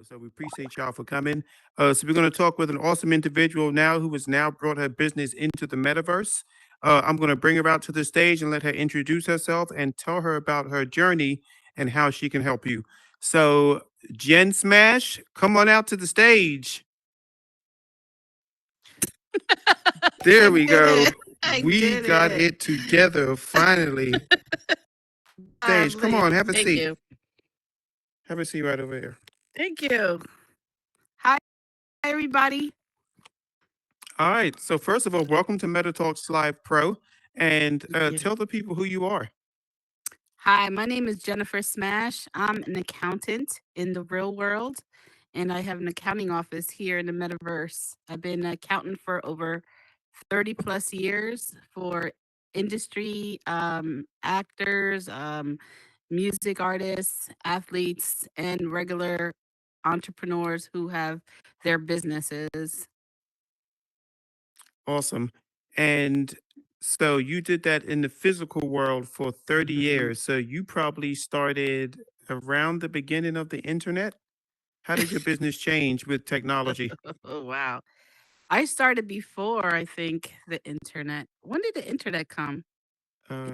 So we appreciate y'all for coming. So we're going to talk with an awesome individual now who has now brought her business into the metaverse. I'm going to bring her out to the stage and let her introduce herself and tell her about her journey and how she can help you. So, JenSmash, come on out to the stage. I There we did go. it. I We did got it. it together finally. Stage, come on, have a Thank seat. you. Have a seat right over here. Thank you. Hi, everybody. All right. So first of all, welcome to MetaTalks Live Pro, and Thank you. tell the people who you are. Hi, my name is Jennifer Smash. I'm an accountant in the real world, and I have an accounting office here in the metaverse. I've been an accountant for over 30 plus years for industry, actors, music artists, athletes, and regular entrepreneurs who have their businesses. Awesome. And so you did that in the physical world for 30 Mhm. years. So you probably started around the beginning of the internet. How did your business change with technology? Oh, wow. I started before, I think, the internet. When did the internet come?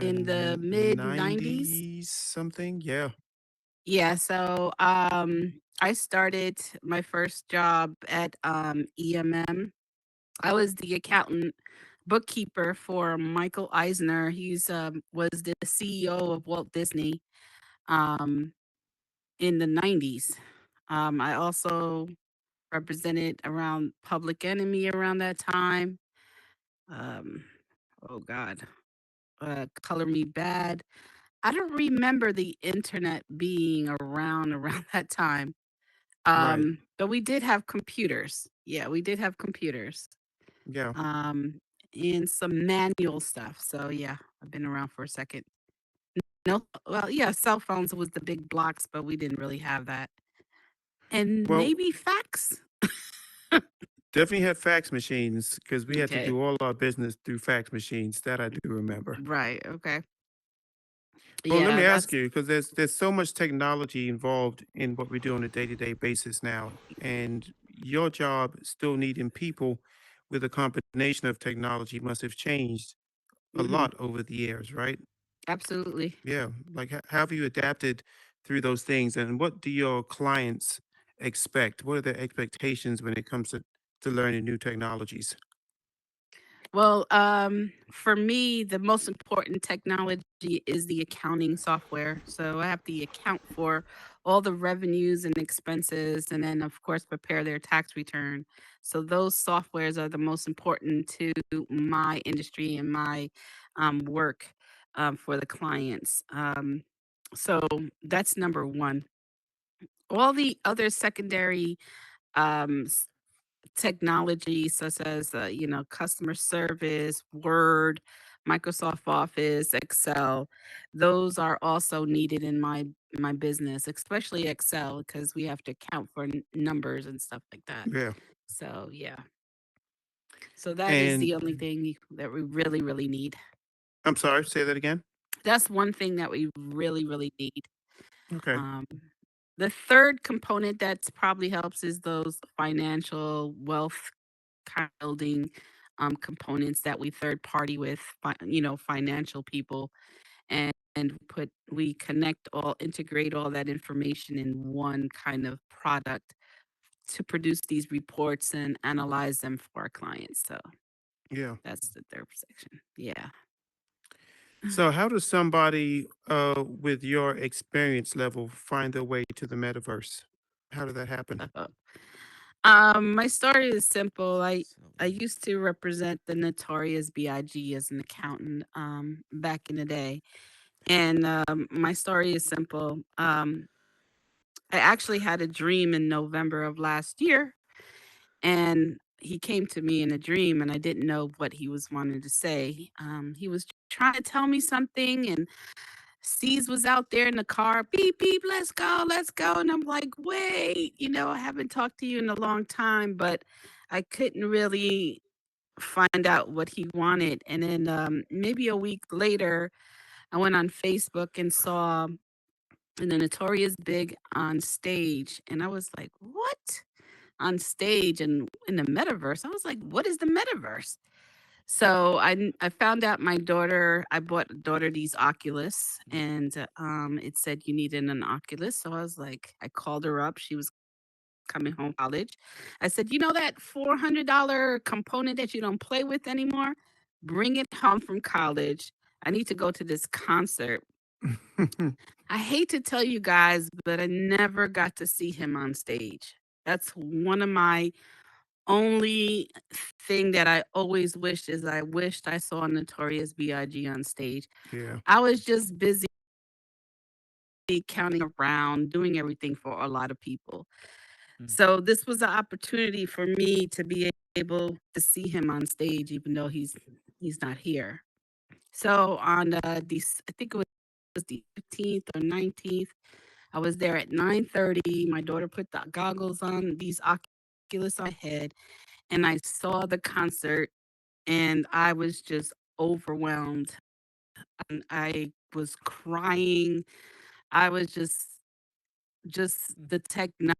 In the mid 90s? 90s something? Yeah. Yeah, so I started my first job at EMM. I was the accountant bookkeeper for Michael Eisner. He's was the CEO of Walt Disney um in the 90s. I also represented around Public Enemy around that time. Um oh god. Color Me Bad. I don't remember the internet being around that time. Right. But we did have computers. Yeah, we did have computers. Yeah. Um, and some manual stuff. So yeah, I've been around for a second. No, well, yeah, cell phones was the big blocks, but we didn't really have that. And Well, maybe fax. definitely had fax machines because we had to Okay. do all our business through fax machines. That I do remember. Right. Okay. Well, let Yeah, me ask that's you, because there's so much technology involved in what we do on a day-to-day basis now, and your job still needing people with a combination of technology must have changed a hmm lot over the years, right? absolutely. Yeah. Like, how have you adapted through those things, and what do your clients expect? What are their expectations when it comes to learning new technologies? Well, for me, the most important technology is the accounting software. So I have to account for all the revenues and expenses, and then, of course, prepare their tax return. So those softwares are the most important to my industry and my work for the clients. So that's number one. All the other secondary um, technology such as customer service, Word, Microsoft Office, Excel, those are also needed in my business, especially Excel, because we have to account for numbers and stuff like that. Yeah. So yeah, so that is And the only thing that we really need. I'm sorry, say that again. That's one thing that we really need. Okay. um the third component that's probably helps is those financial wealth kind of building components that we third party with, financial people, and we connect all, integrate all that information in one kind of product to produce these reports and analyze them for our clients. So Yeah. that's the third section. Yeah. So, how does somebody with your experience level find their way to the metaverse? How did that happen? My story is simple. I used to represent the notorious BIG as an accountant back in the day. And my story is simple. I actually had a dream in November of last year, and he came to me in a dream, and I didn't know what he was wanting to say. He was trying to tell me something, and C's was out there in the car, beep, beep, let's go. And I'm like, wait, I haven't talked to you in a long time, but I couldn't really find out what he wanted. And then maybe a week later, I went on Facebook and saw and the Notorious Big on stage. And I was like, what? On stage and in the metaverse? I was like, what is the metaverse? So I found out my daughter, I bought daughter these Oculus, and it said you needed an Oculus. So I was like, I called her up. She was coming home from college. I said, you know that $400 component that you don't play with anymore? Bring it home from college. I need to go to this concert. I hate to tell you guys, but I never got to see him on stage. That's one of my only thing that I always wished is I wished I saw Notorious B.I.G. on stage. Yeah. I was just busy counting around, doing everything for a lot of people. So this was an opportunity for me to be able to see him on stage, even though he's not here. So on these, I think it was the 15th or 19th, I was there at 9:30. My daughter put the goggles on, these Oculus on my head, and I saw the concert, and I was just overwhelmed. And I was crying. I was just the technology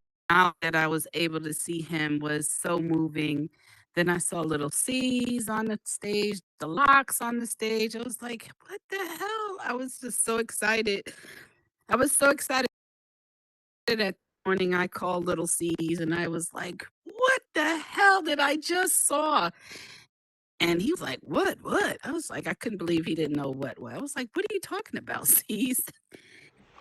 that I was able to see him was so moving. Then I saw little C's on the stage, the locks on the stage. I was like, what the hell? I was just so excited. I was so excited that morning I called little C's and I was like, what the hell did I just saw? And he was like, what? What? I was like, I couldn't believe he didn't know what. I was like, what are you talking about, C's?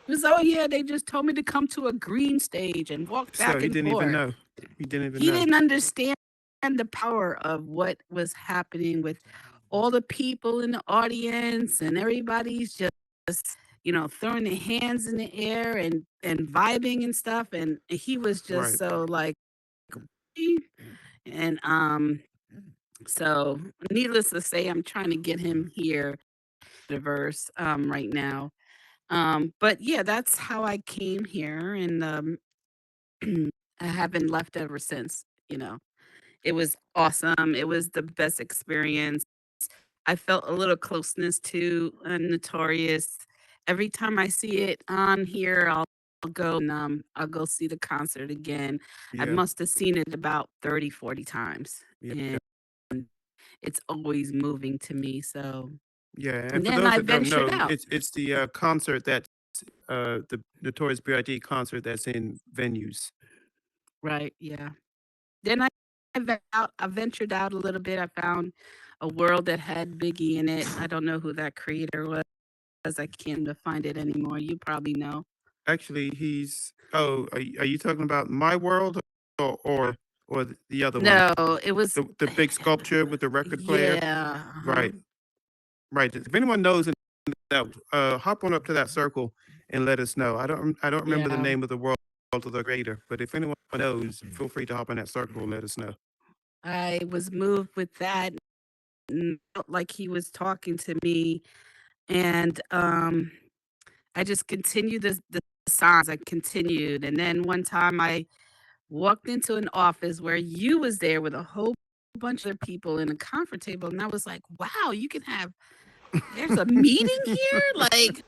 He was, oh yeah, they just told me to come to a green stage and walk So back he and didn't even forth. know. He didn't even He know. didn't understand the power of what was happening with all the people in the audience, and everybody's just, throwing their hands in the air and vibing and stuff. And he was just Right. so like, and so needless to say, I'm trying to get him here diverse right now. But yeah, that's how I came here, and I haven't left ever since. It was awesome. It was the best experience. I felt a little closeness to Notorious. Every time I see it on here, I'll go and I'll go see the concert again. I Yeah. must have seen it about 30, 40 times. Yeah. And it's always moving to me. So, Yeah. And and for then those I that don't ventured know, out. it's the concert that's the Notorious B.I.G. concert that's in venues. Right. Yeah. Then I ventured out a little bit. I found a world that had Biggie in it. I don't know who that creator was. I can't find it anymore. You probably know. Actually, he's. Oh, are you talking about My World or the other one? No, it was The big sculpture with the record player. yeah, Right. Right. If anyone knows that, hop on up to that circle and let us know. I don't remember the yeah. name of the world of the creator, but if anyone knows, feel free to hop on that circle and let us know. I was moved with that, and felt like he was talking to me, and I just continued the signs. I continued, and then one time I walked into an office where you was there with a whole bunch of other people in a conference table, and I was like, wow, you can have there's a meeting here? Like,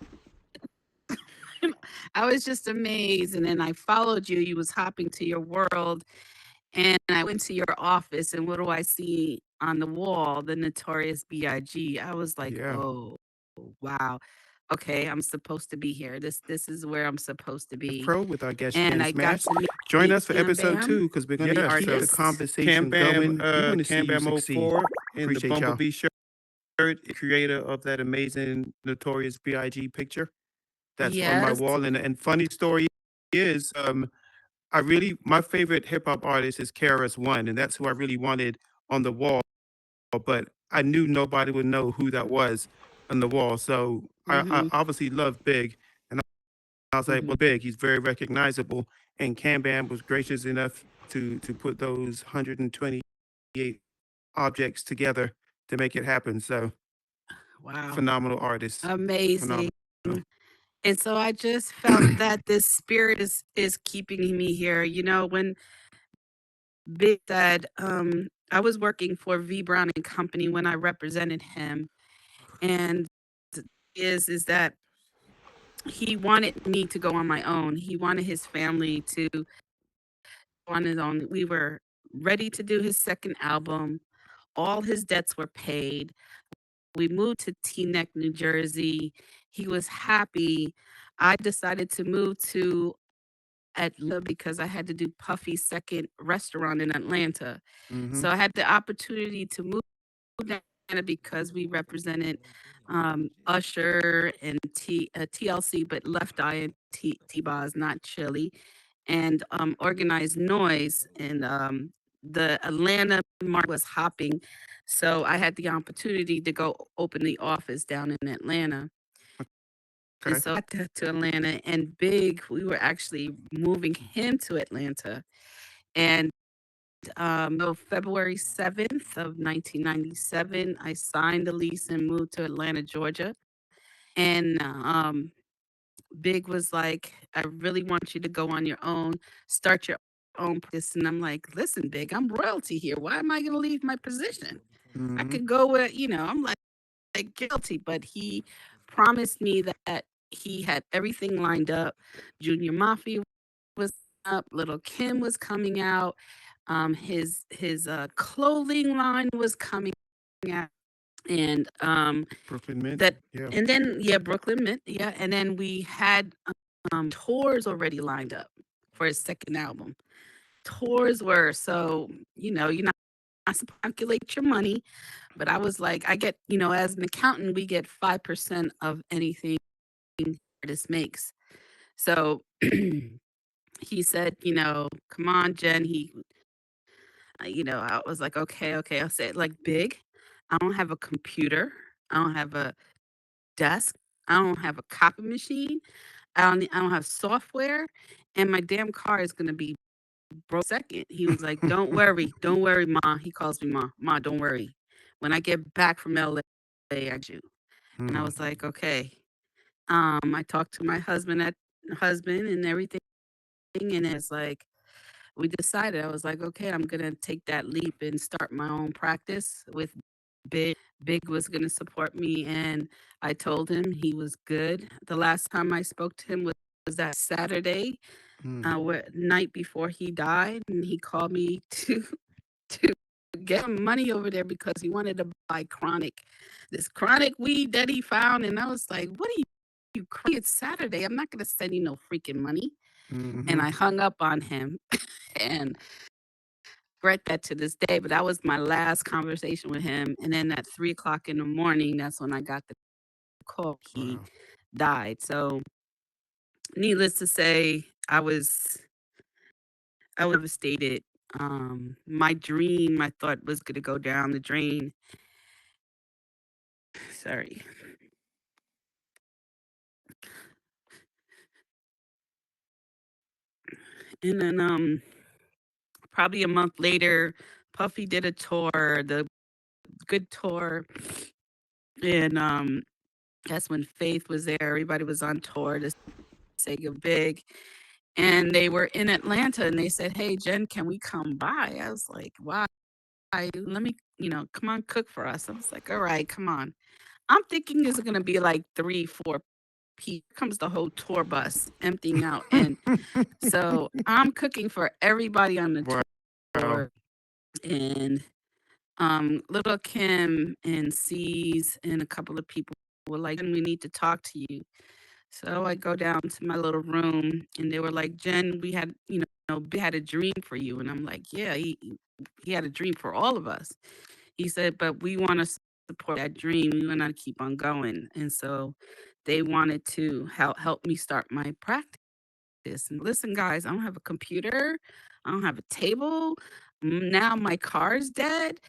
I was just amazed. And then I followed you. You was hopping to your world. And I went to your office. And what do I see on the wall? The Notorious B.I.G. I was like, Yeah. oh, wow. Okay, I'm supposed to be here. This is where I'm supposed to be. Pro with our guest And I got JenSmash. to Join meet us for Cam episode Bam, 2 because we're going the to keep the artist. conversation going. We want to see you Cam Bam succeed. 04 in the Appreciate y'all. Mm-hmm. Bumblebee shirt, creator of that amazing Notorious B.I.G. picture that's on my Yes. wall. And funny story is, my favorite hip hop artist is KRS One, and that's who I really wanted on the wall. But I knew nobody would know who that was on the wall. So I Mm-hmm. obviously love Big, and I was like, Mm-hmm. well, Big, he's very recognizable. And Cam Bam was gracious enough to put those 128 objects together to make it happen. So Wow. phenomenal artist, Amazing. phenomenal. And so I just felt that this spirit is keeping me here. When Big said, I was working for V Brown and Company when I represented him, and is that he wanted me to go on my own. He wanted his family to go on his own. We were ready to do his second album. All his debts were paid. We moved to Teaneck, New Jersey. He was happy. I decided to move to Atlanta because I had to do Puffy's second restaurant in Atlanta. Mm-hmm. So I had the opportunity to move to Atlanta because we represented Usher and TLC, but Left Eye and T-Boz, not Chili, and Organized Noise. And the Atlanta market was hopping. So I had the opportunity to go open the office down in Atlanta. And Okay. so I got to Atlanta, and Big, we were actually moving him to Atlanta. And February 7th of 1997, I signed the lease and moved to Atlanta, Georgia. And Big was like, I really want you to go on your own, start your own practice. And I'm like, listen, Big, I'm royalty here. Why am I going to leave my position? I Mm-hmm. could go where, I'm like guilty, but he promised me that he had everything lined up. Junior Mafia was up, Little Kim was coming out, his clothing line was coming out, and Brooklyn Mint. that, Yeah. and then yeah, Brooklyn Mint, yeah, and then we had tours already lined up for his second album. Tours were so you're not supposed to calculate your money, but I was like, I get, as an accountant, we get 5% of anything artist makes. So he said, come on, Jen. I was like, okay, okay. I'll say it like Big. I don't have a computer. I don't have a desk. I don't have a copy machine. I don't have software. And my damn car is gonna be broke second. He was like, don't worry, Ma. He calls me Ma. Ma, don't worry. When I get back from LA, I do. And I Mm. was like, okay. I talked to my husband and everything, and it's like we decided. I was like, okay, I'm gonna take that leap and start my own practice with Big. Big was gonna support me, and I told him he was good. The last time I spoke to him was that Saturday, Mm. night before he died, and he called me to get him money over there because he wanted to buy this chronic weed that he found, and I was like, what are you crazy? It's Saturday. I'm not gonna send you no freaking money. And Mm-hmm. I hung up on him, and regret that to this day, but that was my last conversation with him. And then at 3 o'clock in the morning, that's when I got the call. He Wow. died. So, needless to say, I was devastated. My dream, I thought was gonna go down the drain. Sorry. And then probably a month later, Puffy did a tour, the good tour, and that's when Faith was there. Everybody was on tour to say go big. And they were in Atlanta and they said, hey, Jen, can we come by? I was like, why? Let me, come on, cook for us. I was like, all right, come on. I'm thinking it's going to be like 3, 4 people. Comes the whole tour bus emptying out. And so I'm cooking for everybody on the Wow. tour. And Little Kim and C's and a couple of people were like, we need to talk to you. So I go down to my little room and they were like, Jen, we had, we had a dream for you. And I'm like, yeah, he had a dream for all of us. He said, but we want to support that dream. We want to keep on going. And so they wanted to help me start my practice. And listen, guys, I don't have a computer. I don't have a table. Now my car's dead.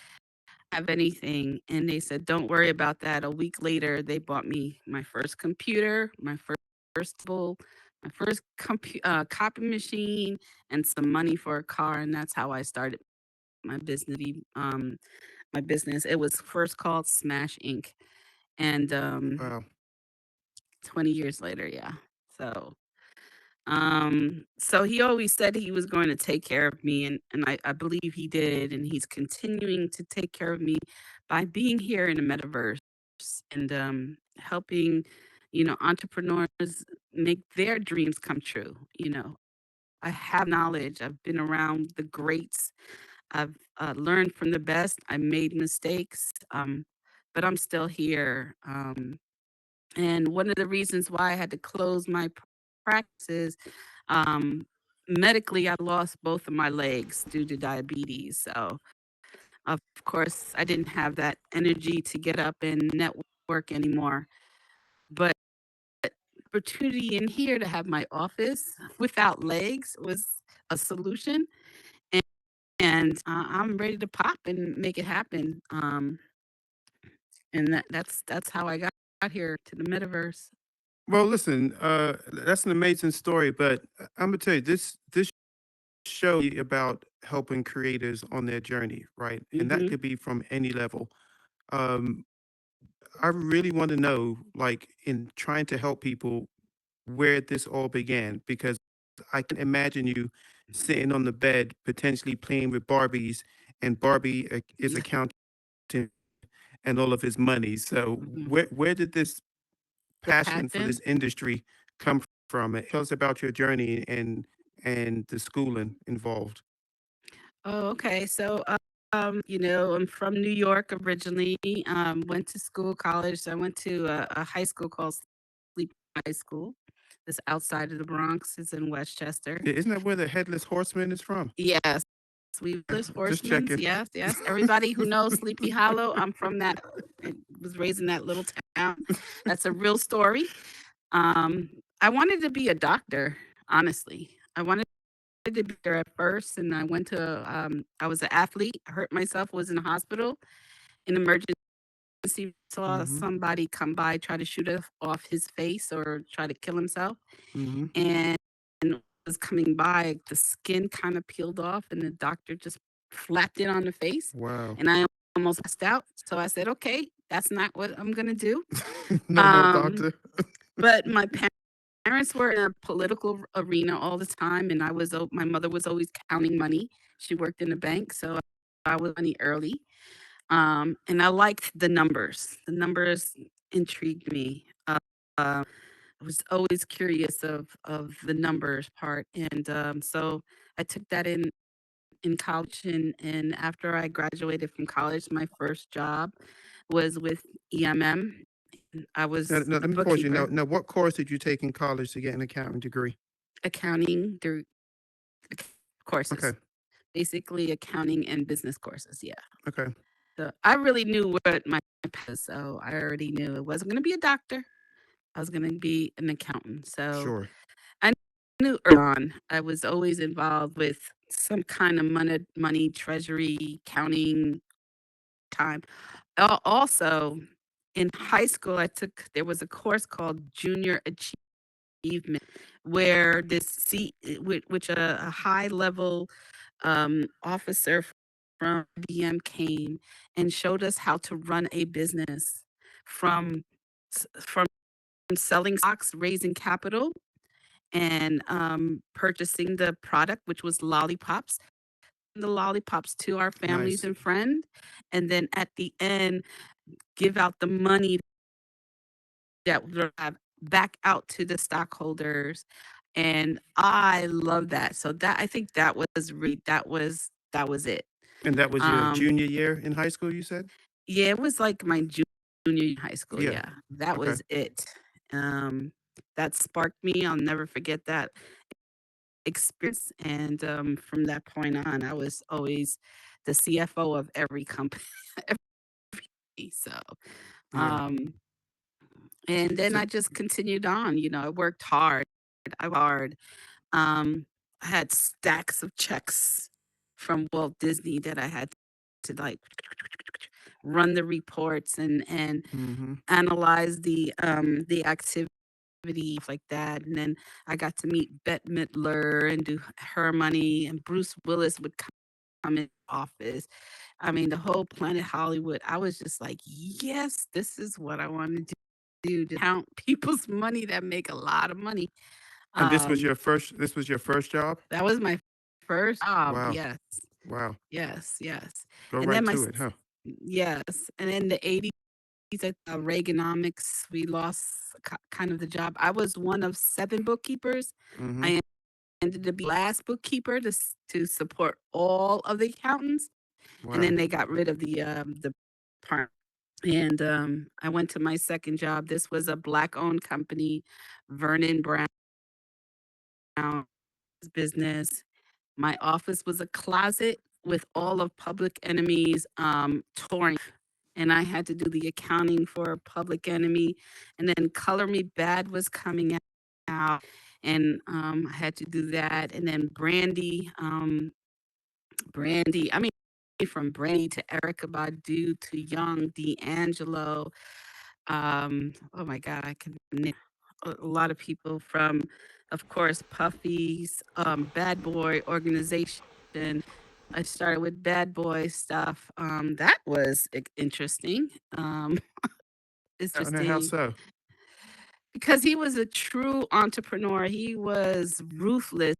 Have anything. And they said, don't worry about that. A week later, they bought me my first computer, my first table, my first copy machine, and some money for a car. And that's how I started my business. My business. It was first called Smash Inc. And Wow. 20 years later, yeah. So he always said he was going to take care of me, and I believe he did, and he's continuing to take care of me by being here in the metaverse and helping, entrepreneurs make their dreams come true. I have knowledge. I've been around the greats. I've learned from the best. I made mistakes, but I'm still here. And one of the reasons why I had to close my practices, um, medically, I lost both of my legs due to diabetes. So, of course, I didn't have that energy to get up and network anymore. But opportunity in here to have my office without legs was a solution. And, I'm ready to pop and make it happen. And that's how I got here to the metaverse. Well, listen, that's an amazing story, but I'm gonna tell you this show about helping creators on their journey, right? And that Hmm. could be from any level. Um, I really want to know, like, in trying to help people, where this all began, because I can imagine you sitting on the bed, potentially playing with Barbies, and Barbie is Yeah. accounting and all of his money. So, Hmm. where did this The passion for passion. this industry come from? Tell us about your journey and the schooling involved. Oh, okay. So, I'm from New York originally. Went to school, college. I went to a high school called Sleep High School. It's outside of the Bronx. It's in Westchester. Isn't that where the headless horseman is from? Yes, Sleepless Just Horsemen's. checking. Yes, yes. Everybody who knows Sleepy Hollow, I'm from that. I was raised in that little town. That's a real story. I wanted to be a doctor, honestly. I wanted to be there at first, and I was an athlete. I hurt myself, was in the hospital in emergency, saw Hmm. somebody come by, try to shoot off his face or try to kill himself. Hmm. And was coming by, the skin kind of peeled off, and the doctor just flapped it on the face. Wow. And I almost passed out. So I said, okay, that's not what I'm going to do. No more Um, doctor. but my parents were in a political arena all the time, and my mother was always counting money. She worked in a bank, so I was money early. And I liked the numbers. The numbers intrigued me. Uh, I was always curious of the numbers part, and so I took that in college. And after I graduated from college, my first job was with EMM. I Now, was now, a let me pause you. Now, bookkeeper, what course did you take in college to get an accounting degree? accounting through Okay. courses, basically accounting and business courses. Yeah. Okay. So I really knew what my path was. So I already knew it wasn't going to be a doctor. I was going to be an accountant. So Sure. I knew early on I was always involved with some kind of money treasury, counting time. Also, in high school, there was a course called Junior Achievement, where which a high level officer from IBM came and showed us how to run a business from from selling stocks, raising capital, and purchasing the product, which was lollipops. The lollipops to our families Nice. and friends, and then at the end, give out the money that we have back out to the stockholders. And I love that. So that I think that was it. And that was your Um, junior year in high school, you said? yeah, it was like my junior year in high school. Yeah. Yeah, that Okay. was it. Um, that sparked me. I'll never forget that experience. And from that point on, I was always the CFO of every company. So, Yeah. um, and then So, I just continued on. I worked hard. I worked hard. Um, I had stacks of checks from Walt Disney that I had to like run the reports and hmm, analyze the activities like that. And then I got to meet Bette Midler and do her money, and Bruce Willis would come in office. I mean, the whole Planet Hollywood. I was just like, yes, this is what I want to do, to count people's money that make a lot of money. and Um, this was your first job? that was my first job. Wow. Yes, Wow. yes, yes. Go And right then to it, huh? yes, and then the 80s. at Reaganomics. We lost kind of the job. I was one of 7 bookkeepers. Mm-hmm. I ended up being the last bookkeeper to support all of the accountants, and then Wow. they got rid of the part. And I went to my second job. This was a black-owned company, Vernon Brown business. My office was a closet with all of Public Enemy's touring, and I had to do the accounting for Public Enemy, and then Color Me Bad was coming out, and I had to do that, and then Brandy. I mean, from Brandy to Erica Badu to Young D'Angelo. Oh my God, I can name a lot of people from, of course, Puffy's Bad Boy organization. I started with Bad Boy stuff. That was interesting. And how Interesting so? because he was a true entrepreneur. He was ruthless.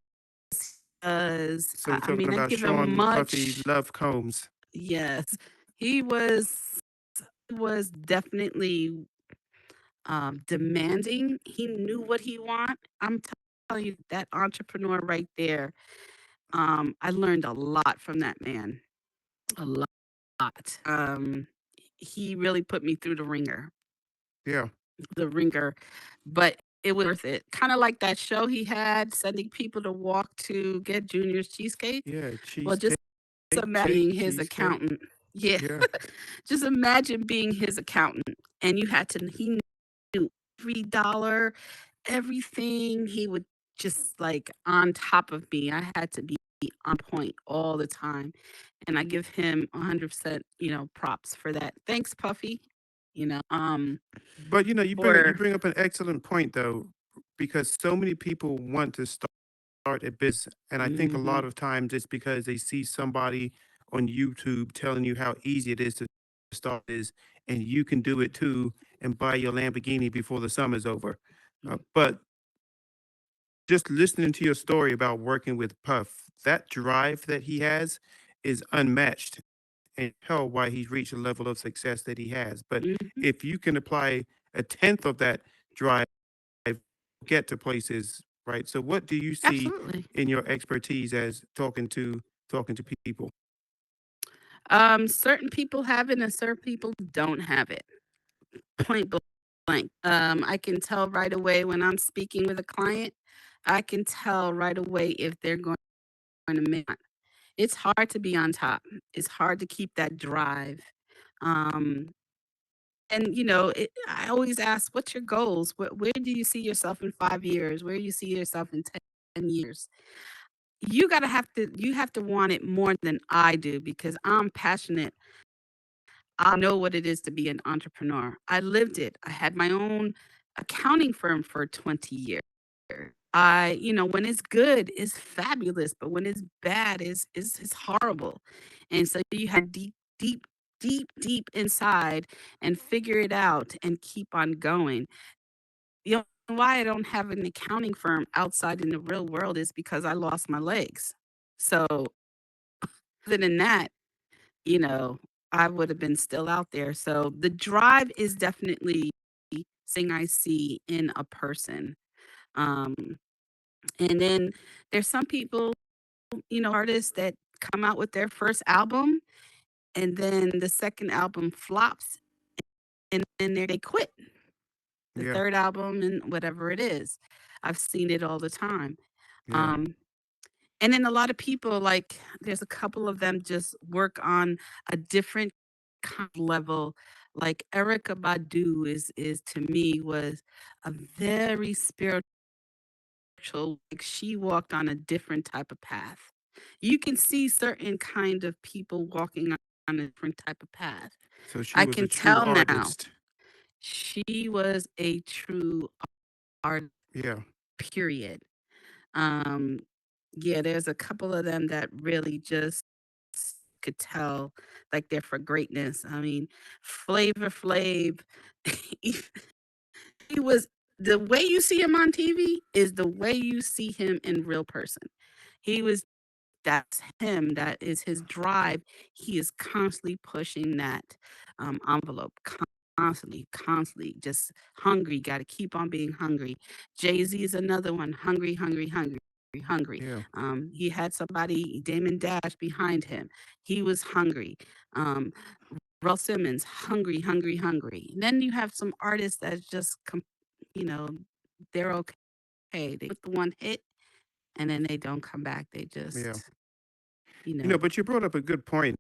As So we're I talking mean, I about give him Sean Puffy much. Love Combs. Yes, he was definitely demanding. He knew what he want. I'm telling you, that entrepreneur right there. I learned a lot from that man. A lot. He really put me through Yeah. the ringer, but it was worth it. Kind of like that show he had, sending people to walk to get Junior's cheesecake. Yeah. Well, just Cheesecake, imagine cake, being his cheesecake. accountant. Yeah, Yeah. just imagine being his accountant, and he knew every dollar, everything. He would just like on top of me. I had to be on point all the time. And I give him 100%, props for that. Thanks, Puffy. You know, um, But you for bring up an excellent point though, because so many people want to start a business, and I think a lot mhm. of times it's because they see somebody on YouTube telling you how easy it is to start this, and you can do it too, and buy your Lamborghini before the summer's over. But just listening to your story about working with Puff, that drive that he has is unmatched, and tell why he's reached a level of success that he has. But Mhm. if you can apply a tenth of that drive, get to places, right? So, what do you see Absolutely. in your expertise as talking to people? Certain people have it and certain people don't have it. Point blank. I can tell right away when I'm speaking with a client. I can tell right away if they're going to make it. It's hard to be on top. It's hard to keep that drive. Um, and I always ask, "What's your goals? Where do you see yourself in 5 years? Where do you see yourself in 10 years?" You have to want it more than I do because I'm passionate. I know what it is to be an entrepreneur. I lived it. I had my own accounting firm for 20 years. When it's good, it's fabulous, but when it's bad, it's horrible. And so you have deep, deep, deep, deep inside and figure it out and keep on going. You know why I don't have an accounting firm outside in the real world is because I lost my legs. So other than that, you know, I would have been still out there. So the drive is definitely something I see in a person. Um, and then there's some people, artists that come out with their first album and then the second album flops and then they quit the Yeah, third album and whatever it is. I've seen it all the time. yeah, Um, and then a lot of people, like, there's a couple of them just work on a different kind of level. Like Erica Badu is to me was a very spiritual. Like she walked on a different type of path. You can see certain kind of people walking on a different type of path. so she I was a can true tell now. artist. She was a true artist, Yeah, period. Um, yeah, there's a couple of them that really just could tell like they're for greatness. I mean, Flavor Flav, he was the way you see him on TV is the way you see him in real person. He was That's him. That is his drive. He is constantly pushing that envelope. constantly just hungry, got to keep on being hungry. Jay-Z is another one, hungry, hungry, hungry. Hungry. Yeah. He had somebody, Damon Dash, behind him. He was hungry. Um, Russell Simmons, hungry, hungry, hungry. And then you have some artists that just, you know, they're okay. They put the one hit and then they don't come back. They Yeah. just, you know, But you brought up a good point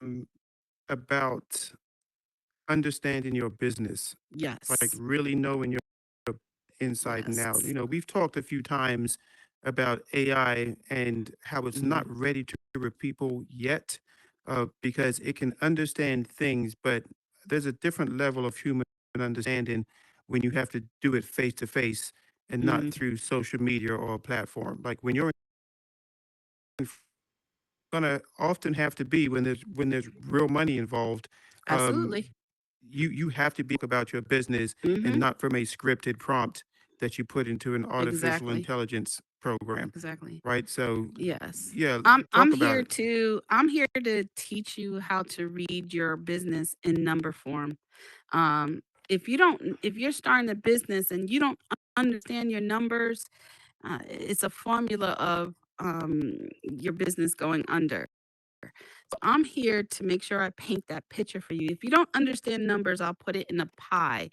um, about understanding your business, like yes, really knowing your inside and out. yes. We've talked a few times about AI and how it's not Hmm. ready to with people yet, because it can understand things, but there's a different level of human understanding when you have to do it face to face and not Hmm. through social media or a platform. Like when you're gonna often have to be when there's real money involved. Um, Absolutely. you have to be about your business and Hmm. not from a scripted prompt that you put into an artificial Exactly. intelligence program, Exactly. right? So, Yes. yeah, I'm talk about here it. to teach you how to read your business in number form. If you don't, if you're starting a business and you don't understand your numbers, it's a formula of your business going under. So I'm here to make sure I paint that picture for you. If you don't understand numbers, I'll put it in a pie.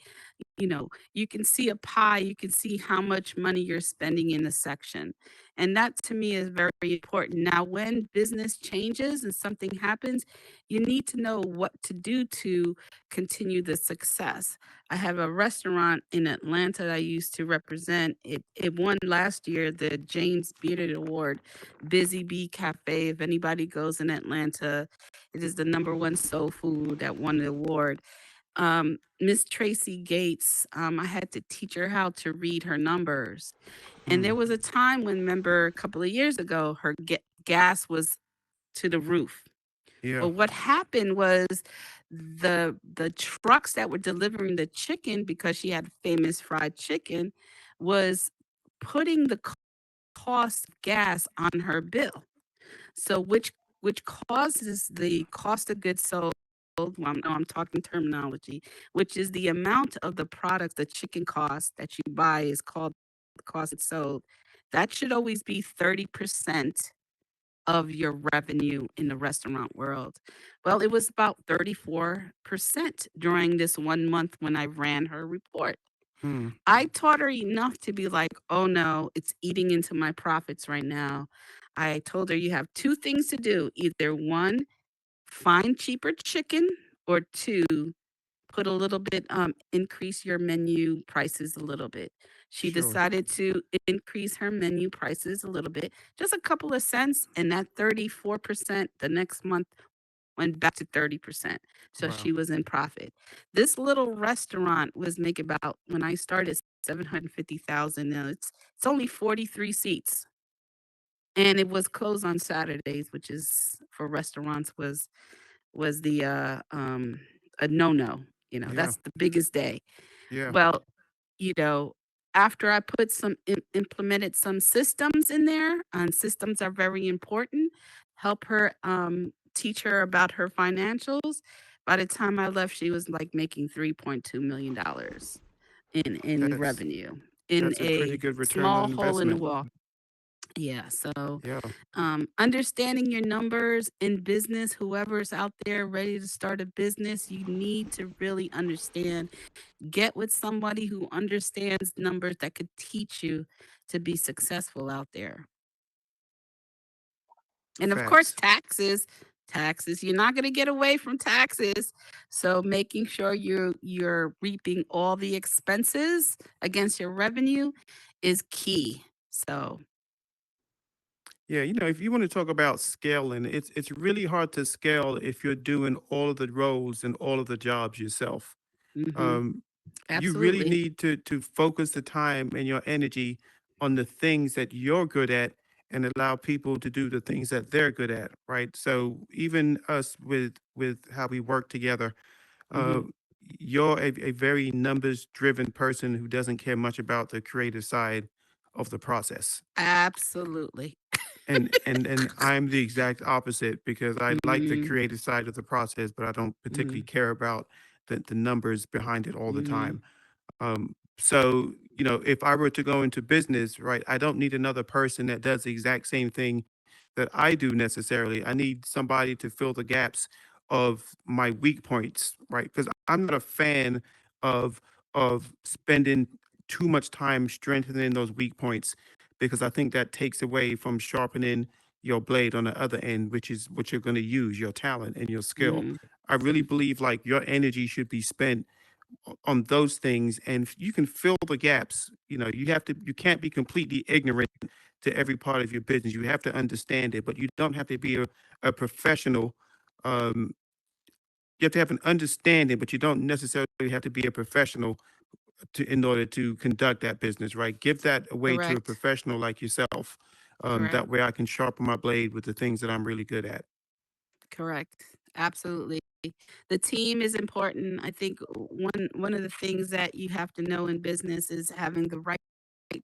You can see a pie, you can see how much money you're spending in a section. And that to me is very important. Now, when business changes and something happens, you need to know what to do to continue the success. I have a restaurant in Atlanta that I used to represent. It won last year the James Beard Award, Busy Bee Cafe. If anybody goes in Atlanta, it is the number one soul food that won the award. Miss Tracy Gates, I had to teach her how to read her numbers. And there Mm, was a time when, remember, a couple of years ago, her gas was to the roof. yeah, Well, what happened was the trucks that were delivering the chicken, because she had famous fried chicken, was putting the cost of gas on her bill. So which causes the cost of goods sold. Well, I'm talking terminology, which is the amount of the product, the chicken cost that you buy is called the cost of sold. That should always be 30% of your revenue in the restaurant world. Well, it was about 34% during this 1 month when I ran her report. mm, I taught her enough to be like, oh no, it's eating into my profits right now. I told her you have two things to do. Either one, find cheaper chicken, or two, put a little bit, increase your menu prices a little bit. She sure. decided to increase her menu prices a little bit, just a couple of cents, and that 34% the next month went back to 30%. So Wow. she was in profit. This little restaurant was making about, when I started, 750,000. Now it's only 43 seats. And it was closed on Saturdays, which is for restaurants was the a no-no. Yeah, That's the biggest day. yeah, Well, you know, after I put implemented some systems in there, and systems are very important, help her teach her about her financials. By the time I left, she was like making $3.2 million in that's revenue in that's a pretty a good return on small hole in the investment. wall. Yeah, so Yeah, understanding your numbers in business, whoever's out there ready to start a business, you need to really understand. Get with somebody who understands numbers that could teach you to be successful out there. And of course, facts. taxes. You're not going to get away from taxes. So making sure you're reaping all the expenses against your revenue is key. So, Yeah, if you want to talk about scaling, it's really hard to scale if you're doing all of the roles and all of the jobs yourself. mhm, Um, you really absolutely. need to focus the time and your energy on the things that you're good at and allow people to do the things that they're good at, right? So even us with how we work together, uh, Mhm. you're a very numbers driven person who doesn't care much about the creative side of the process. Absolutely. And I'm the exact opposite because I like the Mhm, creative side of the process, but I don't particularly mhm. care about the numbers behind it all the Mhm. time. So, if I were to go into business, right, I don't need another person that does the exact same thing that I do necessarily. I need somebody to fill the gaps of my weak points, right? Because I'm not a fan of spending too much time strengthening those weak points because I think that takes away from sharpening your blade on the other end, which is what you're going to use, your talent and your skill. Mhm. I really believe like your energy should be spent on those things and you can fill the gaps. You can't be completely ignorant to every part of your business. You have to understand it, but you don't have to be a professional. um, you have to have an understanding, but you don't necessarily have to be a professional in order to conduct that business, right? Give that away to a Correct. professional like yourself. Correct. That way I can sharpen my blade with the things that I'm really good at. Correct. Absolutely. The team is important. I think one of the things that you have to know in business is having the right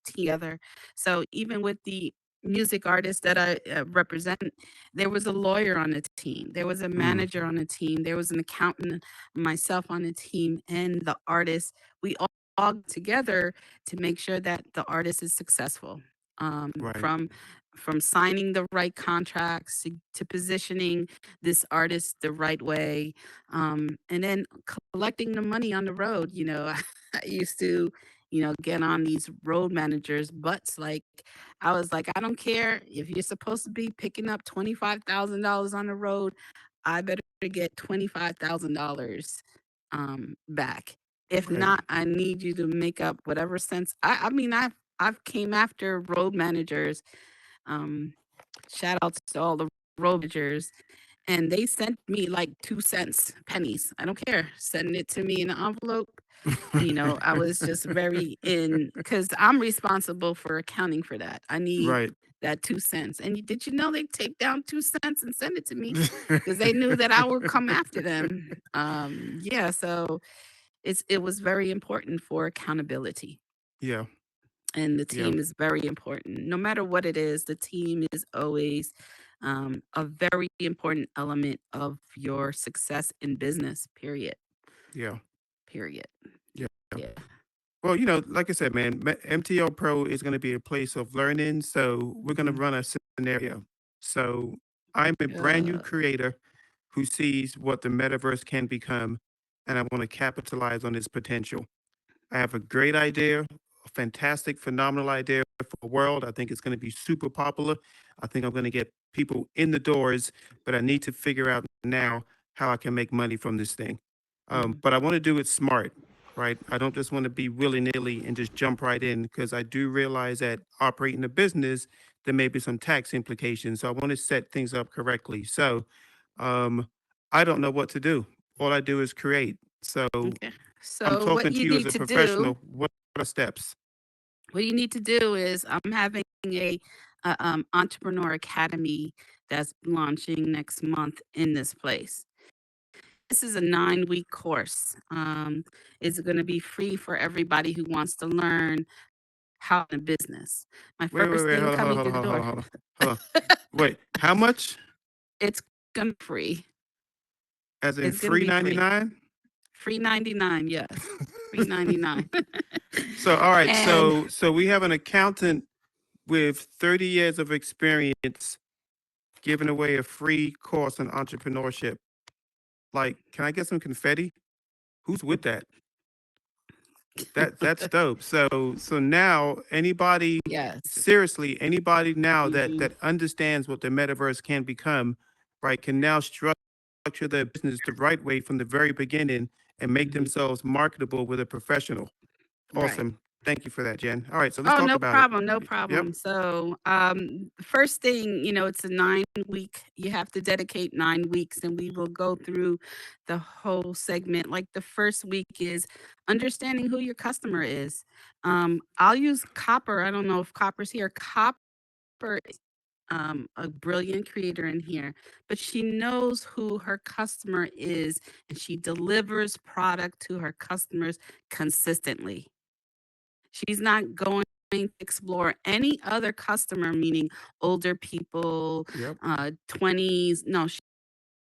together. So even with the music artist that I represent, there was a lawyer on the team, there was a Mm, manager on the team, there was an accountant, myself on the team, and the artist. We all together to make sure that the artist is successful. right. From signing the right contracts to positioning this artist the right way, and then collecting the money on the road. I used to get on these road managers' butts. Like, I was like, I don't care if you're supposed to be picking up $25,000 on the road, I better get $25,000 back. If Right. not, I need you to make up whatever sense. I mean, I've came after road managers. Um, Shout outs to all the road managers, and they sent me like 2 cents, pennies. I don't care. Send it to me in an envelope. I was just very in because I'm responsible for accounting for that. I need Right. that 2 cents. And did you know they take down 2 cents and send it to me because they knew that I would come after them. Yeah, so it was very important for accountability. Yeah. And the Yeah. team is very important. No matter what it is, the team is always a very important element of your success in business, period. Yeah. Period. Yeah. Yeah. Well, like I said, man, MTL Pro is going to be a place of learning. So we're going to Mhm. run a scenario. So I'm a brand new Uh, creator who sees what the metaverse can become, and I want to capitalize on its potential. I have a great idea, a fantastic, phenomenal idea for the world. I think it's going to be super popular. I think I'm going to get people in the doors, but I need to figure out now how I can make money from this thing. mhm. But I want to do it smart, right? I don't just want to be willy nilly and just jump right in because I do realize that operating a business, there may be some tax implications. So I want to set things up correctly. So um, I don't know what to do. All I do is create. So Okay. I'm So talking to you as a professional. What are steps? what you need to do is I'm having a entrepreneur academy that's launching next month in this place. This is a 9-week course. It's going to be free for everybody who wants to learn how to business. My Wait, first wait. thing Hold on, hold on, coming hold through on, the hold on, door. hold on, hold on. Wait, how much? It's gonna be free. As in It's gonna free be free. 99? Free 99, yes. Free 99. So, all right. And So we have an accountant with 30 years of experience giving away a free course on entrepreneurship. Like, can I get some confetti? Who's with that? That's dope. So now anybody, yes. seriously, anybody now that Mhm. understands what the metaverse can become, right, can now structure their business the right way from the very beginning and make Mhm. themselves marketable with a professional. Right. Awesome. Thank you for that, Jen. All right, so let's Oh, talk no about it. problem, no Yep. problem. So, first thing, it's a 9-week. You have to dedicate 9 weeks, and we will go through the whole segment. Like the first week is understanding who your customer is. I'll use Copper. I don't know if Copper's here. Copper is a brilliant creator in here, but she knows who her customer is, and she delivers product to her customers consistently. She's not going to explore any other customer, meaning older people, Yep. 20s. No,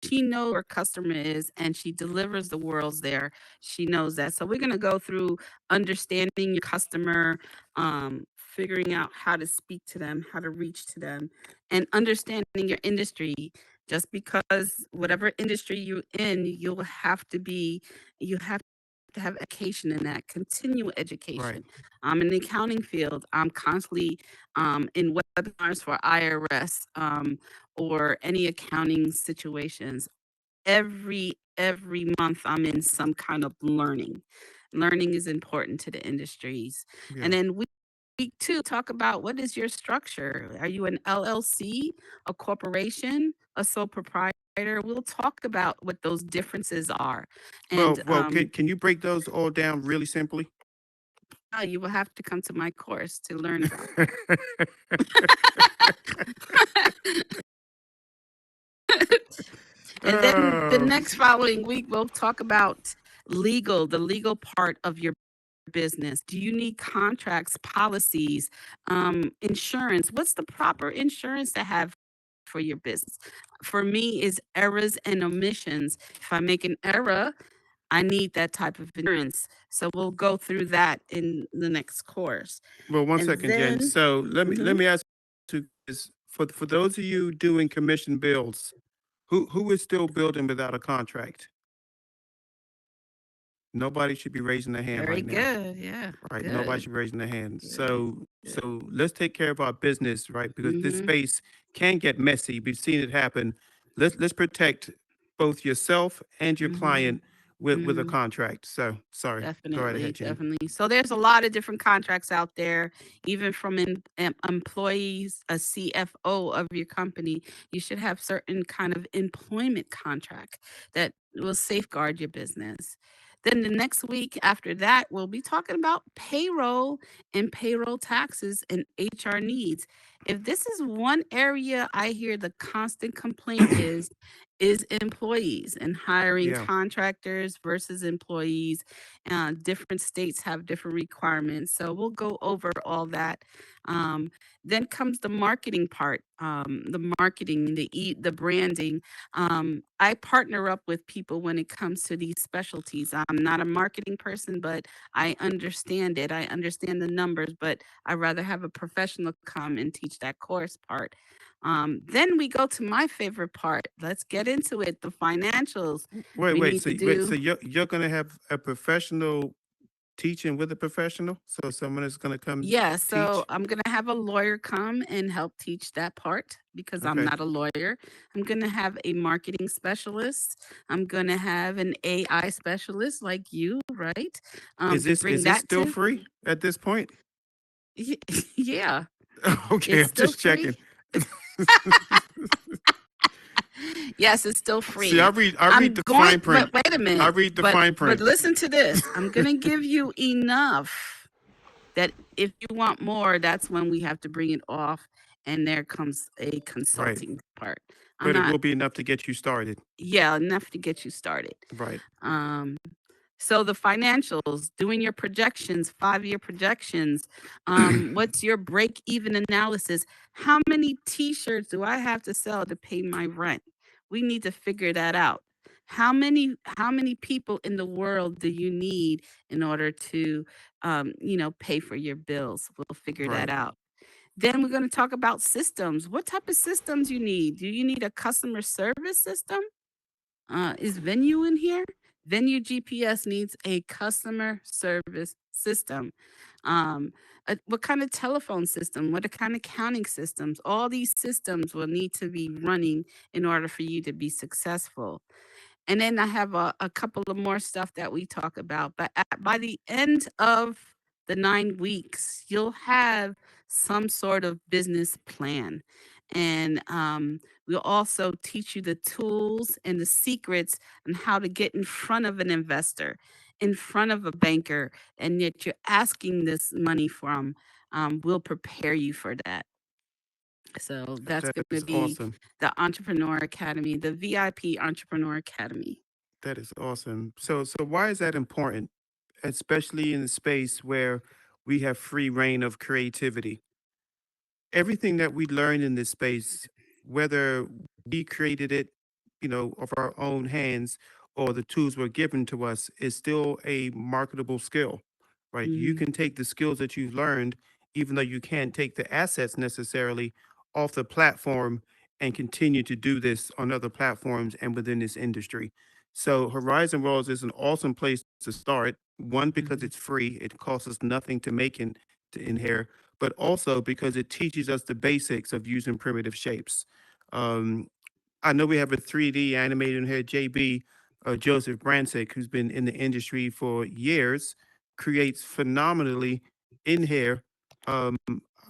she knows where customer is and she delivers the worlds there. She knows that. So we're going to go through understanding your customer, figuring out how to speak to them, how to reach to them, and understanding your industry. Just because whatever industry you're in, you have to have education in that, continual Right. education. I'm in the accounting field. I'm constantly in webinars for IRS or any accounting situations. Every month I'm in some kind of learning. Learning is important to the industries. Yeah. And then week two, talk about what is your structure? Are you an LLC, a corporation, a sole proprietor? We'll talk about what those differences are. And Well, can you break those all down really simply? you will have to come to my course to learn about And then the Oh, next following week, we'll talk about the legal part of your business. Do you need contracts, policies, insurance? What's the proper insurance to have for your business? For me, is errors and omissions. If I make an error, I need that type of insurance. So we'll go through that in the next course. well, one And second, Jen. then, So let mhm, me ask you this: for those of you doing commission bills, who is still building without a contract? Nobody should be raising their hand very right now. good. Yeah, Right. Nobody good, should be raising their hand. good, good. So let's take care of our business, right? Because this Hmm. space can get messy. We've seen it happen. Let's protect both yourself and your Hmm. client with a contract. So sorry. Go right Definitely, ahead, Jen. definitely. So there's a lot of different contracts out there, even from employees, a CFO of your company. You should have certain kind of employment contract that will safeguard your business. Then the next week after that, we'll be talking about payroll and payroll taxes and HR needs. If this is one area I hear the constant complaint is employees and hiring Yeah. contractors versus employees. Different states have different requirements. So we'll go over all that. Um, then comes the marketing part, the marketing, the branding. I partner up with people when it comes to these specialties. I'm not a marketing person, but I understand it. I understand the numbers, but I rather have a professional come and teach that course part. Then we go to my favorite part. Let's get into it. The financials. We need to Wait. So do. you're gonna have a professional teaching with a professional? So someone is gonna come Yeah, so teach? I'm gonna have a lawyer come and help teach that part because I'm Okay. not a lawyer. I'm gonna have a marketing specialist. I'm gonna have an AI specialist like you, right? To Is bring this that still to. free at this point? Yeah, Okay, it's I'm still just checking. free. Yes, it's still See, free. I read I'm the going, fine but print. wait a I minute. read the But fine but print. listen to this. I'm gonna give you enough that if you want more, that's when we have to bring it off, and there comes a Right. consulting part. I'm But it not, will be enough to get you started. yeah, enough to get you started. Right. Um, so the financials, doing your projections, 5-year projections. What's your break even analysis? How many t-shirts do I have to sell to pay my rent? We need to figure that out. How many people in the world do you need in order to pay for your bills? We'll figure that Right. out. Then we're going to talk about systems. What type of systems you need? Do you need a customer service system? Is Venue in here? Venue GPS needs a customer service system. Um, what kind of telephone system? What kind of accounting systems? All these systems will need to be running in order for you to be successful. And then I have a couple of more stuff that we talk about. But by the end of the 9 weeks, you'll have some sort of business plan. And we'll also teach you the tools and the secrets on how to get in front of an investor, in front of a banker, and that you're asking this money from. We'll prepare you for that. So that's That going to is be awesome. the Entrepreneur Academy, the VIP Entrepreneur Academy. That is awesome. So why is that important, especially in a space where we have free reign of creativity? Everything that we learn in this space, whether we created it of our own hands or the tools were given to us is still a marketable skill, right? You Mhm. can take the skills that you've learned, even though you can't take the assets necessarily off the platform and continue to do this on other platforms and within this industry. So Horizon Worlds is an awesome place to start. One, because Mhm. it's free; it costs us nothing to make in here, but also because it teaches us the basics of using primitive shapes. Um, I know we have a 3D animator in here, JB, Joseph Bransick, who's been in the industry for years, creates phenomenally in here. Um,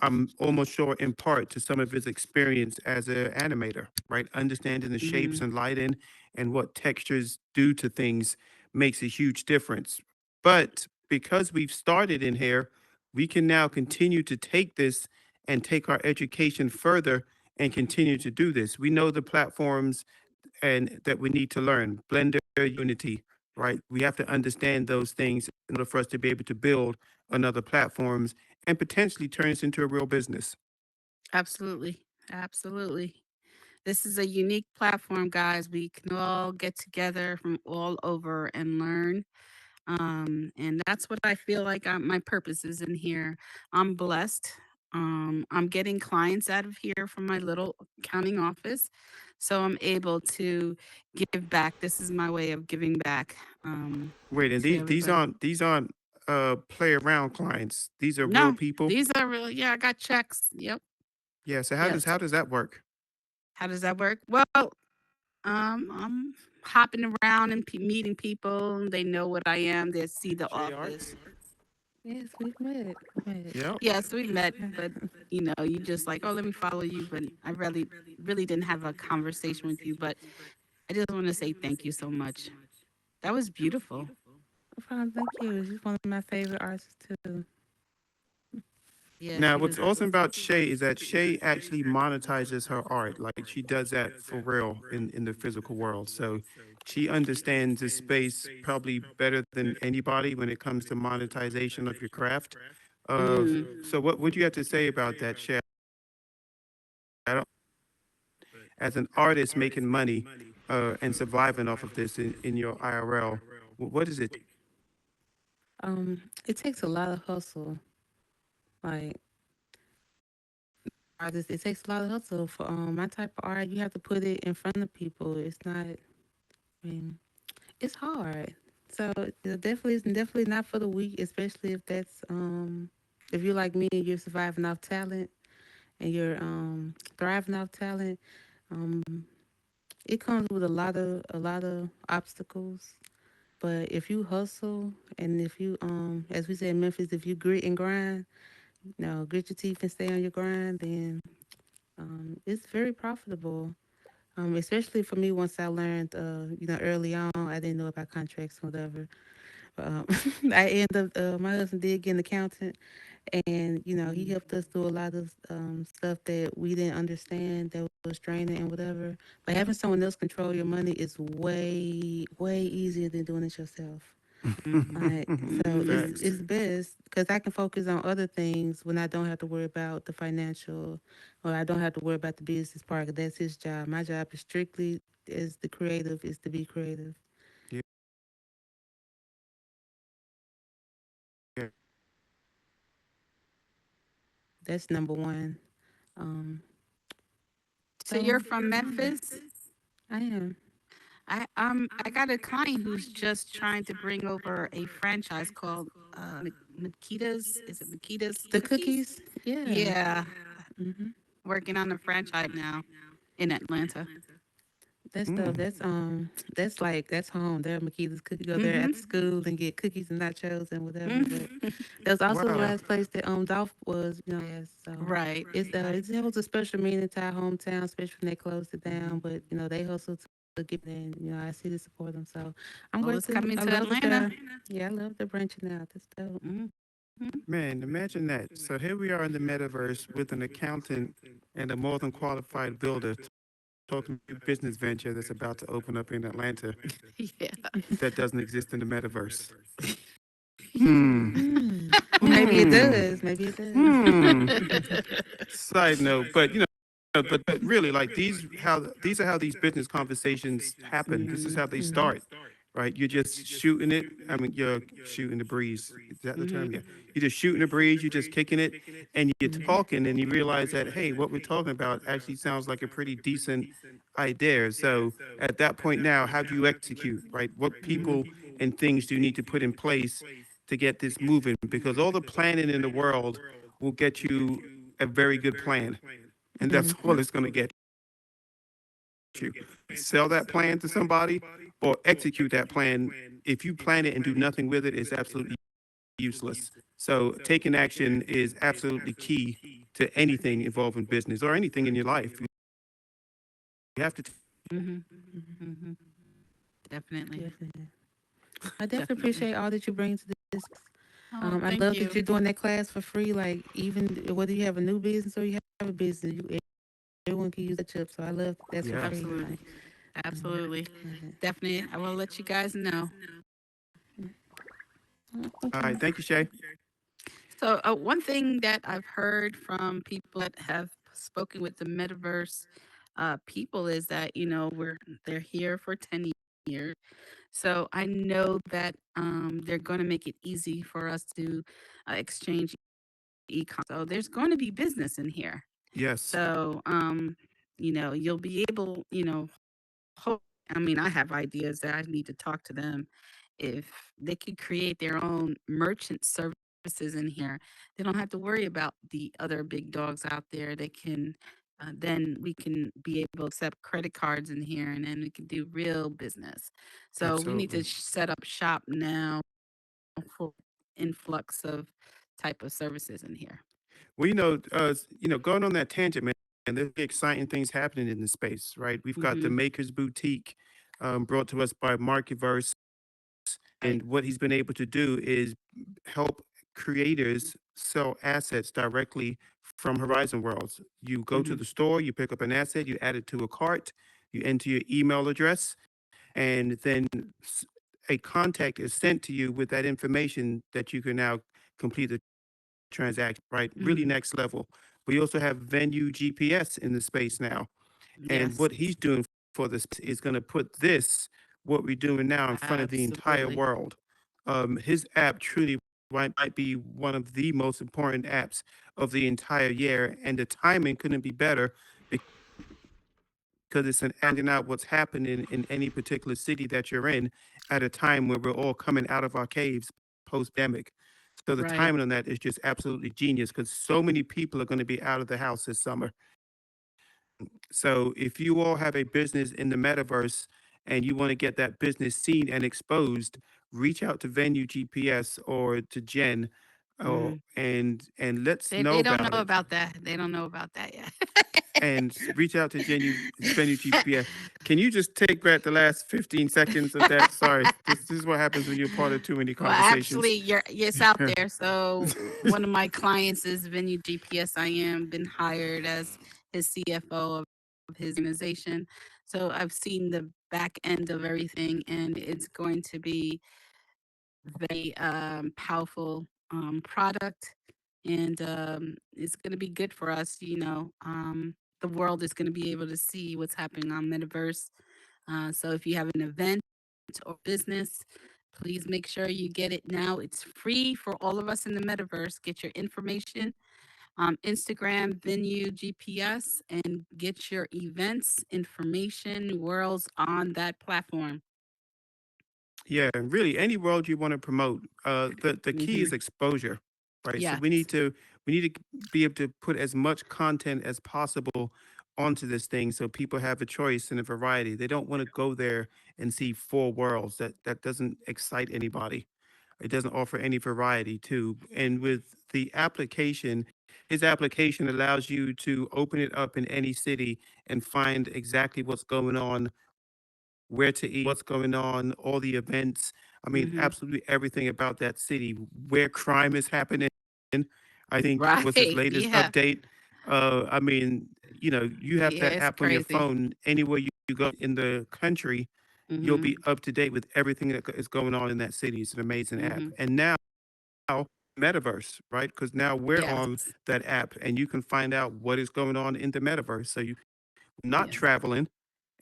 I'm almost sure in part to some of his experience as an animator, right? Understanding the shapes Mhm. and lighting and what textures do to things makes a huge difference. But because we've started in here, we can now continue to take this and take our education further and continue to do this. We know the platforms and that we need to learn, Blender, Unity, right? We have to understand those things in order for us to be able to build on other platforms and potentially turn this into a real business. Absolutely. Absolutely. This is a unique platform, guys. We can all get together from all over and learn. And that's what I feel like my purpose is in here. I'm blessed. I'm getting clients out of here from my little accounting office. So I'm able to give back. This is my way of giving back Wait, and to everybody. these aren't play around clients. These are real No, people. these are real. Yeah, I got checks. Yep. Yeah. So Yes. how does that work? How does that work? Well, I'm hopping around and meeting people. And they know what I am. They see the J Arts. office. Yes, we've met. Met. Yep. Yes, we met, but you just like, oh, let me follow you. But I really didn't have a conversation with you. But I just want to say thank you so much. That was beautiful. No problem. Thank you. She's one of my favorite artists too. Yeah, Now, she what's was. awesome about Shay is that Shay actually monetizes her art. Like she does that for real in the physical world. So she understands this space probably better than anybody when it comes to monetization of your craft. Mm. So what would you have to say about that, Shay? I don't, as an artist making money and surviving off of this in your IRL, what does it? It takes a lot of hustle. Like artists, it takes a lot of hustle for my type of art. You have to put it in front of people. It's not. I mean, it's hard. So definitely not for the weak, especially if you're like me and you're surviving off talent and you're thriving off talent. Um, it comes with a lot of obstacles. But if you hustle and if you as we say in Memphis, if you grit and grind, grit your teeth and stay on your grind, then it's very profitable. Especially for me once I learned early on, I didn't know about contracts or whatever. Um, I ended up my husband did get an accountant, and he helped us do a lot of stuff that we didn't understand that was draining and whatever. But having someone else control your money is way easier than doing it yourself. Mm-hmm. Like, so it's Mm-hmm. Facts. it's best because I can focus on other things when I don't have to worry about the financial, or I don't have to worry about the business part. 'Cause that's his job. My job is strictly as the creative is to be creative. Yeah. That's number one. Um, So you're so from Memphis? I am I got a client who's just trying to bring over a franchise called Makita's. Is it Makita's the Cookies? cookies. Yeah. Yeah, hmm working on a franchise now in Atlanta. That stuff. Mm. That's home. There, Makita's cookie. Go there Mm-hmm. after school and get cookies and nachos and whatever. But Mm-hmm. there's also the Wow. last place that Dolph was. Yes. So Right. it holds a special meaning to our hometown, especially when they closed it down. But they hustle to get it in. I see to support them. So I'm Well, it's grateful. coming I to love that Atlanta. I love the branching out. That's dope. Mm-hmm. Man, imagine that. So here we are in the metaverse with an accountant and a more than qualified builder talking a business venture that's about to open up in Atlanta Yeah. that doesn't exist in the metaverse. Hmm. Maybe it Hmm. does. Maybe it does. Hmm. Side note, but No, but really, like these are how these business conversations happen. This is Mhm. how they start, right? You're just shooting it. I mean, you're shooting the breeze. Is that the term? Mhm. Yeah. You're just shooting the breeze. You're just kicking it, and you're Mhm. talking, and you realize that hey, what we're talking about actually sounds like a pretty decent idea. So at that point now, how do you execute, right? What Mhm. people and things do you need to put in place to get this moving? Because all the planning in the world will get you a very good plan, and that's Mhm. all it's going to get you. Sell that plan to somebody or execute that plan. If you plan it and do nothing with it, it's absolutely useless. So taking action is absolutely key to anything involving business or anything in your life. You have to. Mhm. Mhm. Mhm. Definitely. Definitely. I definitely Definitely. appreciate all that you bring to this. Oh, I thank love that you. you're doing that class for free. Like even whether you have a new business or you have a business, everyone can use the chip. So I love that's for Yeah. free. Absolutely. Like, Absolutely. love it. Definitely. I will let you guys know. All Okay. right. Thank you, Shay. So, one thing that I've heard from people that have spoken with the metaverse people is that they're here for 10 years. So I know that they're going to make it easy for us to exchange e-com. So there's going to be business in here. Yes. So you'll be able, hope. I mean, I have ideas that I need to talk to them if they could create their own merchant services in here. They don't have to worry about the other big dogs out there. They can then we can be able to accept credit cards in here, and then we can do real business. So we need to Absolutely. set up shop now for influx of type of services in here. Well, going on that tangent, man, there's exciting things happening in the space, right? We've got the Hmm. Makers Boutique, brought to us by Markiverse. Right. And what he's been able to do is help creators sell assets directly from Horizon Worlds. You go to Hmm. the store, you pick up an asset, you add it to a cart, you enter your email address, and then a contact is sent to you with that information that you can now complete the transaction, right? Really Hmm. next level. We also have Venue GPS in the space now. And Yes, what he's doing for this is going to put this, what we're doing now, in front of the entire absolutely. world. His app truly might be one of the most important apps of the entire year, and the timing couldn't be better because it's an finding out what's happening in any particular city that you're in at a time where we're all coming out of our caves post-pandemic. So the Right. timing on that is just absolutely genius because so many people are going to be out of the house this summer. So if you all have a business in the metaverse and you want to get that business seen and exposed, reach out to Venue GPS or to Jen, Mm-hmm. and let's know They don't about know it. about that. They don't know about that yet. And reach out to Venue GPS. Can you just take back the last 15 seconds of that? Sorry, this is what happens when you're part of too many Well, conversations. actually, it's out there. So one of my clients is Venue GPS. I am been hired as his CFO of his organization. So I've seen the back end of everything, and it's going to be very powerful product, and it's going to be good for us. The world is going to be able to see what's happening on Metaverse. So if you have an event or business, please make sure you get it now. It's free for all of us in the metaverse. Get your information on Instagram, Venue, GPS, and get your events, information, worlds on that platform. Yeah, and really any world you want to promote, the key Hmm. is exposure, right? So Yes. we need to be able to put as much content as possible onto this thing so people have a choice and a variety. They don't want to go there and see four worlds. That doesn't excite anybody. It doesn't offer any variety too. And with the application, his application allows you to open it up in any city and find exactly what's going on, where to eat, what's going on, all the events. I mean, Hmm. absolutely everything about that city, where crime is happening. I think was his Right. latest Yeah. update. I mean, you have Yeah. that It's app on your crazy. phone anywhere you go in the country, you'll Hmm. be up to date with everything that is going on in that city. It's an amazing app. Hmm. And now metaverse, right? Because now we're Yes. on that app and you can find out what is going on in the metaverse. So you not Yes. traveling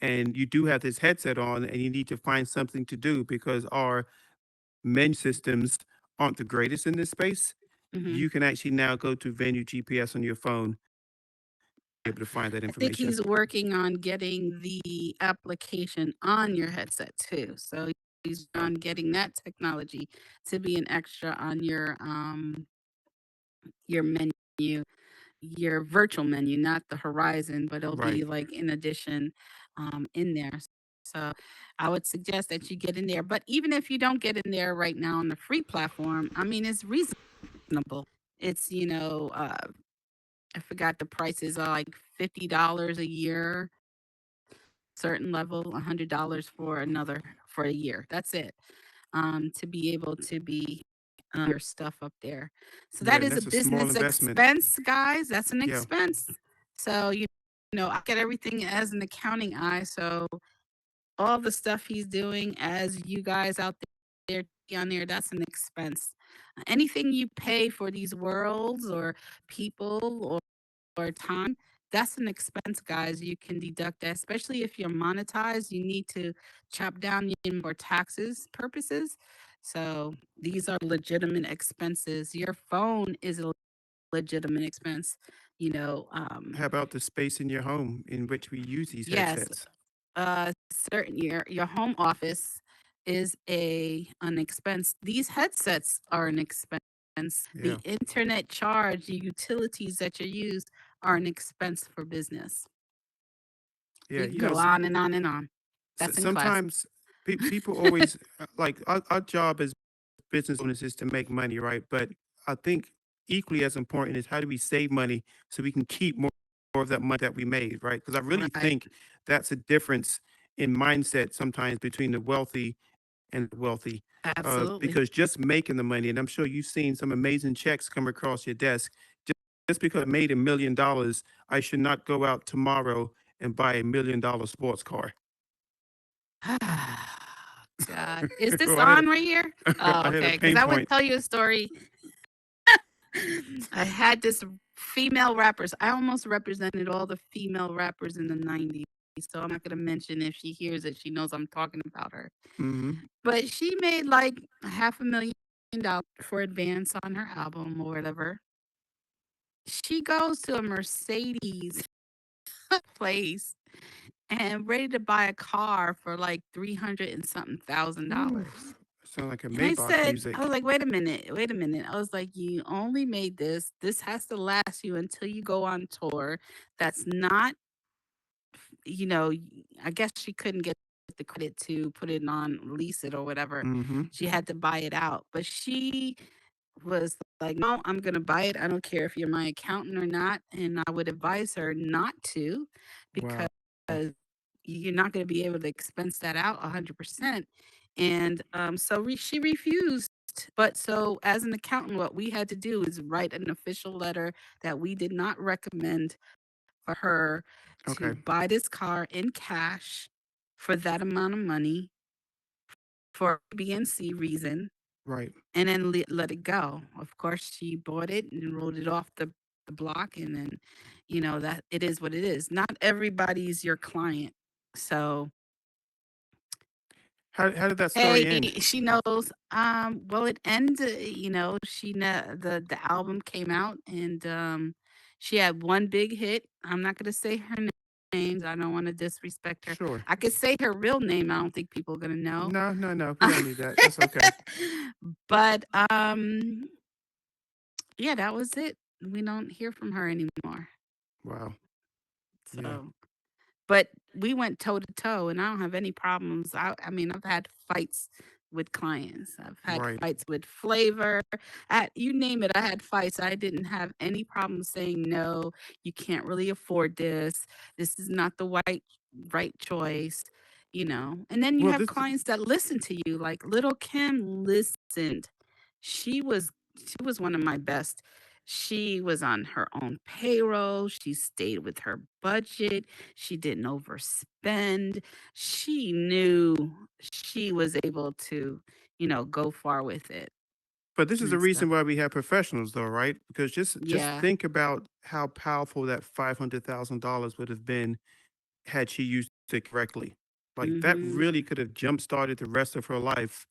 and you do have this headset on and you need to find something to do because our menu systems aren't the greatest in this space. Hmm. You can actually now go to Venue GPS on your phone, be able to find that I think information. he's working on getting the application on your headset too. So he's Oh, on getting that technology to be an extra on your menu, your virtual menu, not the horizon, but it'll right. be like in addition in there. So I would suggest that you get in there. But even if you don't get in there right now on the free platform, I mean, it's reasonable. It's, I forgot the prices are like $50 a year, certain level, $100 for another for a year. That's it. To be able to be your stuff up there. So Yeah, that and is a that's a small business investment. expense, guys. That's an Yeah. expense. So I get everything as an accounting eye. So all the stuff he's doing as you guys out there on there, that's an expense. Anything you pay for these worlds or people or time, that's an expense, guys. You can deduct that, especially if you're monetized. You need to chop down in for taxes purposes. So these are legitimate expenses. Your phone is a legitimate expense. You know, How about the space in your home in which we use these yes, headsets? certain your home office is an expense. These headsets are an expense. The Yeah. internet charge, the utilities that you use are an expense for business. Yeah. You can go on and on and on. That's in class. Sometimes people always like our job as business owners is to make money, right? But I think equally as important is how do we save money so we can keep more of that money that we made, right? Because I really Right. think that's a difference in mindset sometimes between the wealthy and the wealthy. Absolutely. Because just making the money, and I'm sure you've seen some amazing checks come across your desk. Just because I made $1 million, I should not go out tomorrow and buy $1 million sports car. God. Is this Well, on right here? I Oh, had a okay. Because pain I would point. tell you a story. I had this female rappers. I almost represented all the female rappers in the 90s. So I'm not going to mention if she hears it. She knows I'm talking about her. Hmm. But she made like $500,000 for advance on her album or whatever. She goes to a Mercedes place and ready to buy a car for like 300 and something thousand Ooh, dollars. sound like a And I Maybach said, I was music. like, wait a minute, wait a minute. I was like, you only made this. This has to last you until you go on tour. That's not, I guess she couldn't get the credit to put it on, lease it or whatever. Hmm. She had to buy it out. But she was like, no, I'm going to buy it. I don't care if you're my accountant or not. And I would advise her not to because Wow. you're not going to be able to expense that out 100%. And so she refused. But so, as an accountant, what we had to do is write an official letter that we did not recommend for her to Okay. buy this car in cash for that amount of money for B and C reason Right. and then let it go. Of course, she bought it and wrote it off the block, and then, that it is what it is. Not everybody's your client. So, How did that hey, story end? she knows. Well, it ended. The album came out, and she had one big hit. I'm not gonna say her names. I don't want to disrespect her. Sure. I could say her real name. I don't think people are gonna know. No, no, no. We don't need that. That's okay. But yeah, that was it. We don't hear from her anymore. Wow. Yeah. So, but we went toe to toe, and I don't have any problems. I mean, I've had fights with clients. I've had Right. fights with flavor. You name it, I had fights. I didn't have any problem saying no. You can't really afford this. This is not the right choice. And then you Well, have this. clients that listen to you. Like Little Kim listened. She was she was one of my best. She was on her own payroll. She stayed with her budget. She didn't overspend. She knew she was able to, go far with it. But this is the and stuff. reason why we have professionals, though, right? Because just Yeah. think about how powerful that $500,000 would have been had she used it correctly. Like that Mm-hmm. really could have jump started the rest of her life,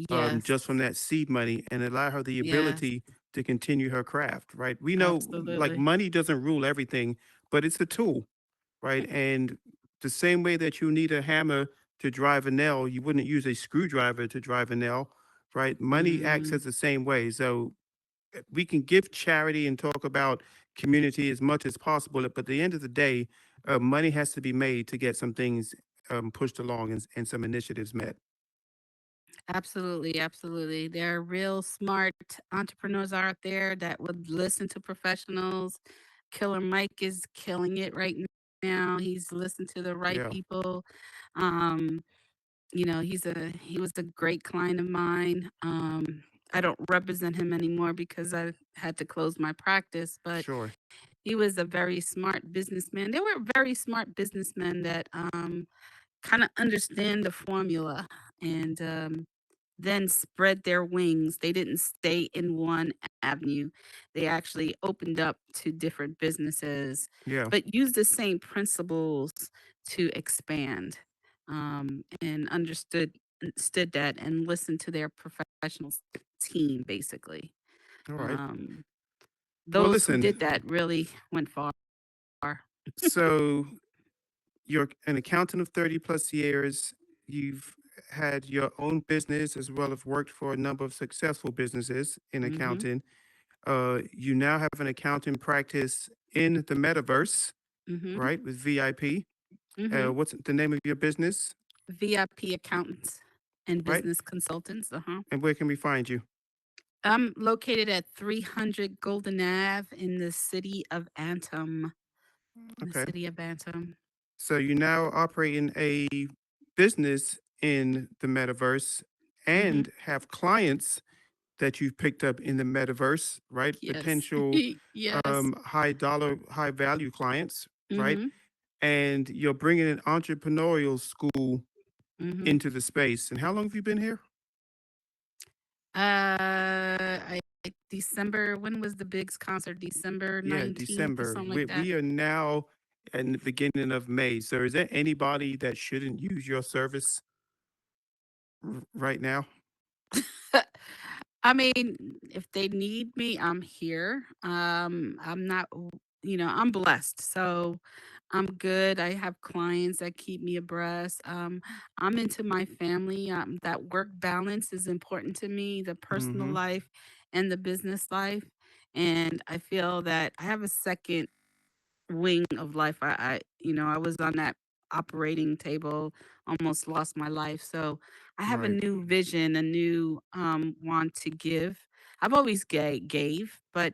Yes. just from that seed money, and allow her the Yes. ability to continue her craft. Right? We know like Absolutely. money doesn't rule everything, but it's a tool, right? And the same way that you need a hammer to drive a nail, you wouldn't use a screwdriver to drive a nail, right? Money acts Mm, as the same way. So we can give charity and talk about community as much as possible, but at the end of the day, money has to be made to get some things pushed along and some initiatives met. absolutely. Absolutely. There are real smart entrepreneurs out there that would listen to professionals. Killer Mike is killing it right now. He's listened to the right Yeah, people. Um, he was a great client of mine. I don't represent him anymore because I had to close my practice, but sure. he was a very smart businessman. They were very smart businessmen that kind of understand the formula and then spread their wings. They didn't stay in one avenue. They actually opened up to different businesses, Yeah, but used the same principles to expand, and understood that and listened to their professional team basically. all right. Um, Well, those who listen, did that really went far. so you're an accountant of 30 plus years. You've had your own business as well as worked for a number of successful businesses in Mhm. accounting. You now have an accounting practice in the metaverse, Mhm. right, with VIP. Mhm. What's the name of your business, VIP accountants and right? business consultants. Uh-huh. And where can we find you? I'm located at 300 Golden Ave in the city of Anthem. In the Okay. city of Anthem. So you now operate in a business in the metaverse Mhm. and have clients that you've picked up in the metaverse, right? Yes. Potential Yes. high dollar, high value clients, right? Mhm. And you're bringing an entrepreneurial school Mhm. into the space. And how long have you been here? I December, when was the Bigs concert? December Yeah, 19th or December. something We like that. we are now in the beginning of May. So is there anybody that shouldn't use your service right now? I mean, if they need me, I'm here. I'm not, I'm blessed. So I'm good. I have clients that keep me abreast. I'm into my family. That work balance is important to me, the personal Mm-hmm. life and the business life. And I feel that I have a second wing of life. I was on that operating table, almost lost my life. So I have a Right. new vision, a new want to give. I've always gave, but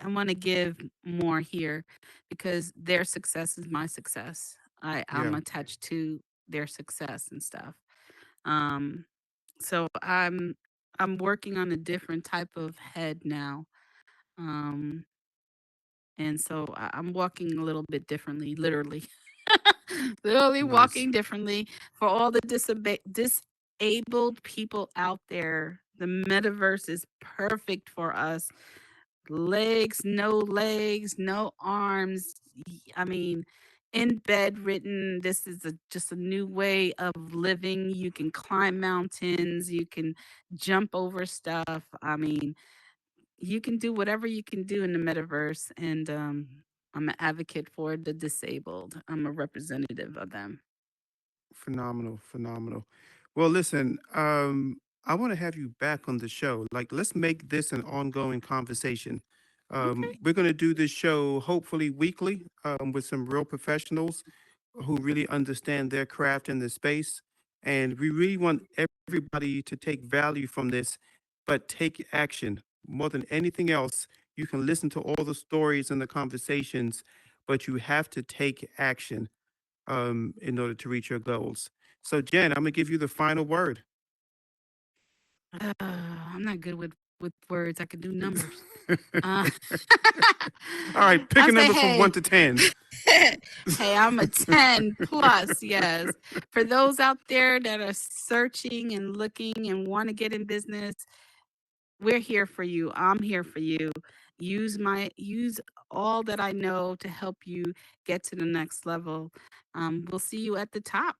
I want to give more here because their success is my success. I'm Yeah. attached to their success and stuff. Um, so I'm working on a different type of head now. Um, and so I'm walking a little bit differently, literally. Literally Nice. walking differently for all the disabled people out there. The metaverse is perfect for us. Legs, no arms. I mean, in bed written, this is just a new way of living. You can climb mountains, you can jump over stuff. I mean, you can do whatever you can do in the metaverse, and I'm an advocate for the disabled. I'm a representative of them. Phenomenal, phenomenal. Well, listen, I want to have you back on the show. Like, let's make this an ongoing conversation. Okay. We're going to do this show hopefully weekly, with some real professionals who really understand their craft in the space. And we really want everybody to take value from this, but take action. More than anything else, you can listen to all the stories and the conversations, but you have to take action, in order to reach your goals. So, Jen, I'm going to give you the final word. I'm not good with words. I could do numbers. Uh, All right, pick I a say, number from 1 hey, to 10. hey, I'm a 10 plus. Yes. For those out there that are searching and looking and want to get in business, we're here for you. I'm here for you. Use all that I know to help you get to the next level. We'll see you at the top.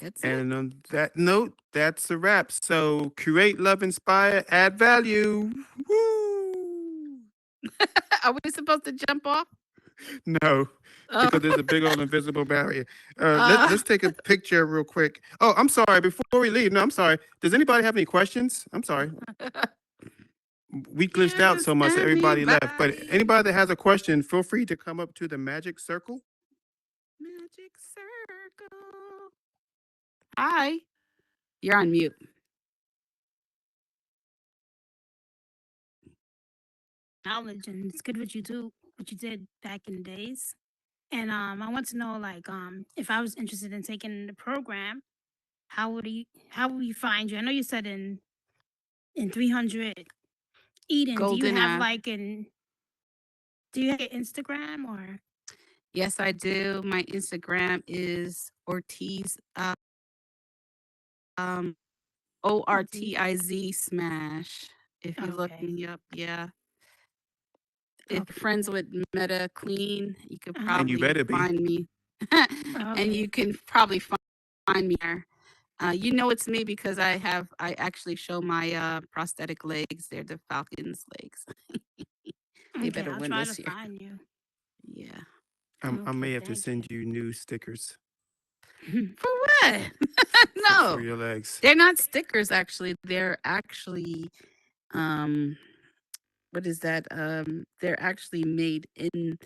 That's it. And on that note, that's a wrap. So curate, love, inspire, add value. Woo! Are we supposed to jump off? No, Oh. because there's a big old invisible barrier. Uh. Let's take a picture real quick. Oh, I'm sorry. Before we leave, no, I'm sorry. Does anybody have any questions? I'm sorry. We glitched out so much that everybody left. But anybody that has a question, feel free to come up to the magic circle. Magic circle. Hi. You're on mute. Knowledge, and it's good what you do, what you did back in the days. And I want to know, like, if I was interested in taking the program, how would you find you? I know you said in 300 Eden. Do you Golden have Ave. like do you have your Instagram or? Yes, I do. My Instagram is Ortiz. ORTIZ Smash. If you look Okay. me up, yeah. If Okay. friends with Meta Clean, you could Uh-huh. And you probably better be. find me. And Okay. you can probably find me there. You know it's me because I actually show my prosthetic legs. They're the Falcons' legs. They Okay, better I'll win try this to year. find you. Yeah. I Okay, may have to thank send you new stickers For what? No. for your legs. They're not stickers actually. They're actually what is that? They're actually made in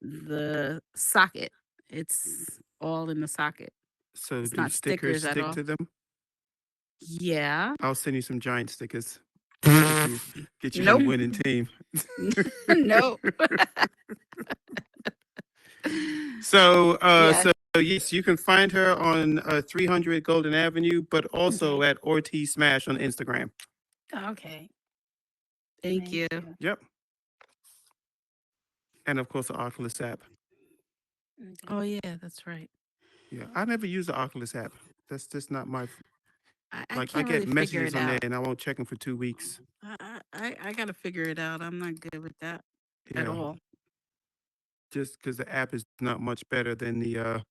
the socket. It's all in the socket. So It's do not stickers stickers at stick all. to them? Yeah. I'll send you some giant stickers. Get you Nope. one winning team. No. So, Yeah. so yes, you can find her on 300 Golden Avenue, but also Okay. at Ortiz Smash on Instagram. Okay. Thank you. Yep. And of course, the Oculus app. Okay. Oh yeah, that's right. Yeah, I never use the Oculus app. That's just not my. I Like, I can't get really figure messages it on there, out. and I won't check them for 2 weeks. I gotta figure it out. I'm not good with that at Yeah, all. just because the app is not much better than the. Oh,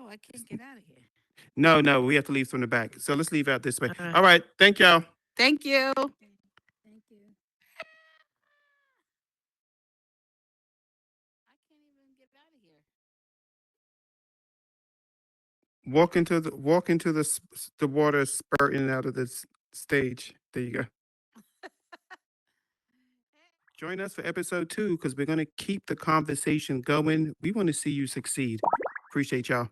I can't get out of here. No, we have to leave from the back. So let's leave out this way. All right. All right, thank y'all. Thank you. Thank you. I can't even get out of here. Walk into the water spurting out of this stage. There you go. Join us for episode 2 because we're going to keep the conversation going. We want to see you succeed. Appreciate y'all.